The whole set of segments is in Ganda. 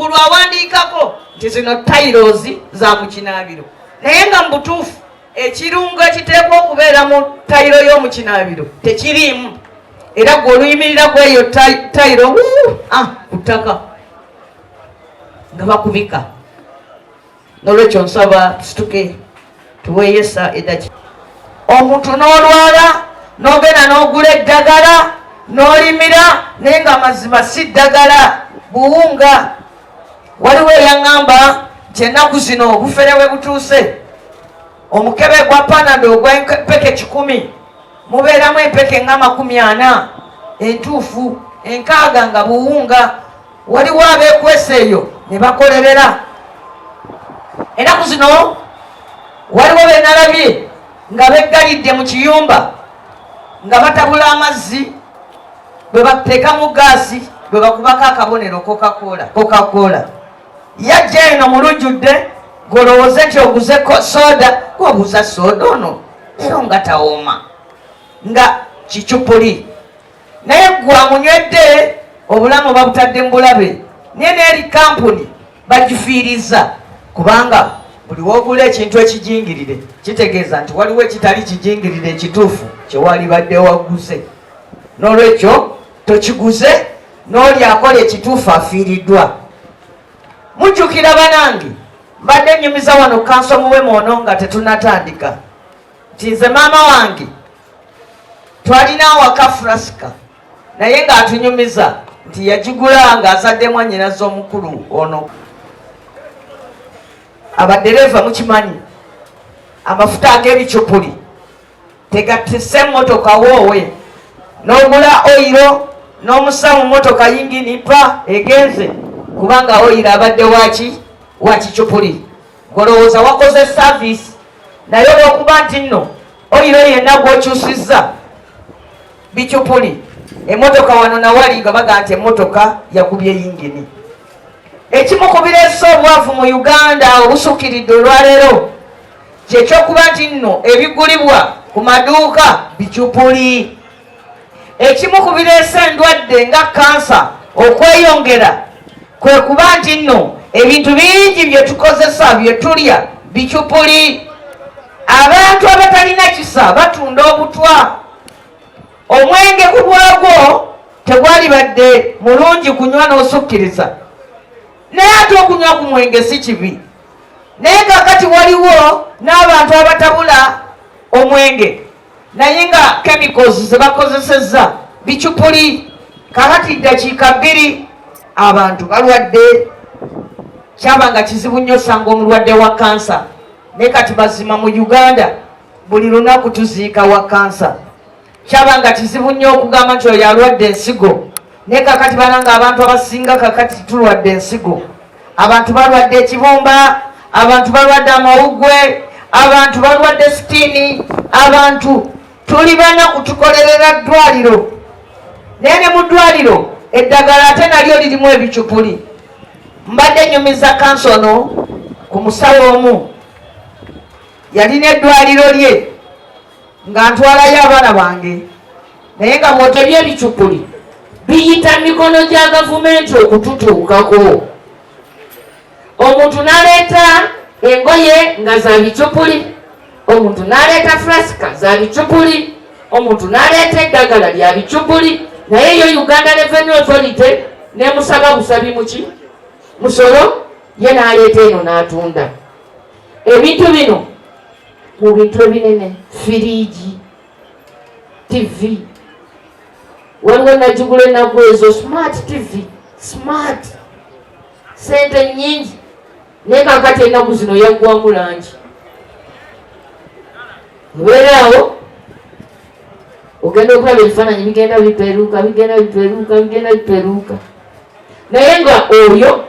kugulu awandiikako nti zino tiles za mukinaabiro naye nga mubutuufu ekirungo ekiteekwa okubeera mu tayiro y'omukinaabiro tekiriimu era gwe oluyimirira gweyo tayiro ku ttaka nga bakubika. Nolwekyo nsaba tusituke tuweeyesa eddaki. Omuntu n'olwala n'ogenda n'ogula eddagala n'olimira naye nga mazima si ddagala buwunga. Waliwo eyaŋŋamba nti ennaku zino obufere bwe butuuse omukebe gwa panado ogw'empeke 100 mubeeramu empeke nga 40 entuufu 60 nga buwunga. Waliwo abeekwesa eyo ne bakolerera. Ennaku zino waliwo benalabye nga beggalidde mu kiyumba nga batabula amazzi bwe bateeka mu gaasi bwe bakubako akabonero Coca-Cola. Yajja eno mulujjudde golowooze nti oguze soda gwobuuza soda ono ero nga tawooma nga kicupuli naye gwamunywedde obulamu babutadde mu bulabe naye neeri kampuni bagifiiriza kubanga buli woogula ekintu ekijingirire kitegeeza nti waliwo ekitali kijingirire ekituufu kyewali badde waguze. N'olwekyo tokiguze n'oli akola ekituufu afiiriddwa. Mujjukira banange mbadde nnyumiza wano kanso muwe mwono nga tetunatandika nti nze maama wange twalina awaka furasika naye ng'atunyumiza nti yagigula ng'azaddemu annyinaze omukulu ono. Abadereva mukimanyi amafuta ag'ebicupuli tegatisse emmotoka woowe n'ogula oyiro n'omusa mu mmotoka yingini pa egenze kubanga oyiro abadde wa kicupuli. Golowooza wakoze saavisi naye olw'okuba nti nno oyiro yenna gw'okyusizza bicupuli emmotoka wano nawali nga baga nti emmotoka yakubye yingini. Ekimu ku bireese obwavu mu Uganda obusukiridde olwaleero kyekyokuba nti nno ebigulibwa ku maduuka bicupuli. Ekimu ku bireese endwadde nga kansa okweyongera kwe kuba nti nno ebintu bingi bye tukozesa bye tulya bicupuli. Abantu abatalina kisa batunda obutwa. Omwenge ku bwagwo tegwali badde mulungi kunywa n'osukkiriza naye ate okunywa ku mwenge si kibi. Naye kakati waliwo n'abantu abatabula omwenge naye nga chemicals ze bakozesezza bicupuli. Kakati ddakiika 2 abantu balwadde. Kyabanga kizibu nnyo osanga omulwadde wa kansa naye kati bazima mu Uganda buli lunaku tuziika wa kansa. Kyabanga kizibu nnyo okugamba nti oyo alwadde ensigo naye kakati bananga abantu abasinga kakati tulwadde ensigo. Abantu balwadde ekibumba, abantu balwadde amawugwe, abantu balwadde sitini, abantu tuli banaku tukolerera ddwaliro naye ne mu ddwaliro eddagala ate nalyo lirimu ebicupuli. Mbadde nnyumiza kansono ku musawo omu yalina eddwaliro lye nga ntwalayo abaana bange naye nga mwotebye ebicupuli biyita mikono gya gavumenti okututuukako. Omuntu n'aleeta engoye nga za bicupuli, omuntu n'aleeta furasika za bicupuli, omuntu n'aleeta eddagala lya bicupuli naye yo Uganda Revenue Authority nemusaba busabi muki musolo ye n'aleeta eno n'atunda ebintu bino mu bintu ebinene. Firiigi, TV, waliwo najugula ennaku ezo smart TV, smart sente nnyingi naye kakati ennaku zino yaggwamu langi. Obeeraawo ogenda okulaba ebifaananyi bigenda biperuuka naye nga oyo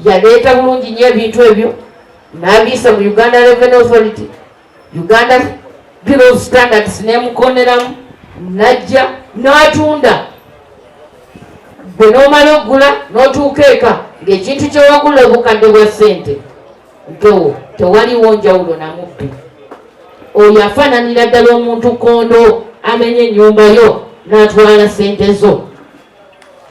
yaleeta bulungi nnyo ebintu ebyo n'abiyisa mu Uganda Revenue Authority, Uganda Bureau of Standards nemukoneramu najja n'atunda. Gwe n'omala okugula n'otuuka eka ng'ekintu kyewagula obukadde bwa ssente ntowo tewaliwo njawulo namubbi. Oyo afaananira ddala omuntu kondo amenye ennyumba yo n'atwala ssente zo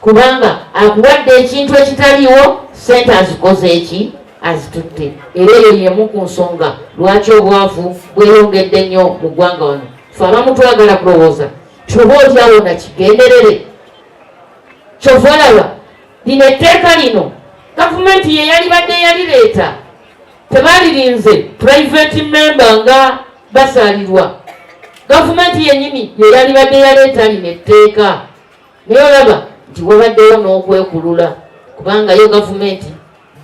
kubanga akuwadde ekintu ekitaliwo ssente azikoze eki azitutte. Era eyo yemu ku nsonga lwaki obwavu bweyongedde nnyo mu ggwanga wano. Ffe abamu twagala kulowooza tuba otyawo na kigenderere. Kyova olaba lino etteeka lino gavumenti ye yali badde yalireeta, tebalirinze private member nga basaalirwa. Gavumenti yennyini ye yali badde yaleeta lino etteeka, naye olaba nti wabaddewo n'okwekulula kubanga yo gavumenti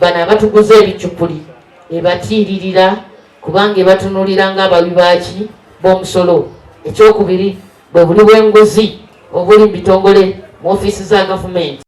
bano abatuguza ebicupuli ebatiiririra kubanga ebatunulira ng'abawi baaki b'omusolo. Ekyokubiri bwe buli bw'enguzi obuli mu bitongole mu ofiisi za gavumenti.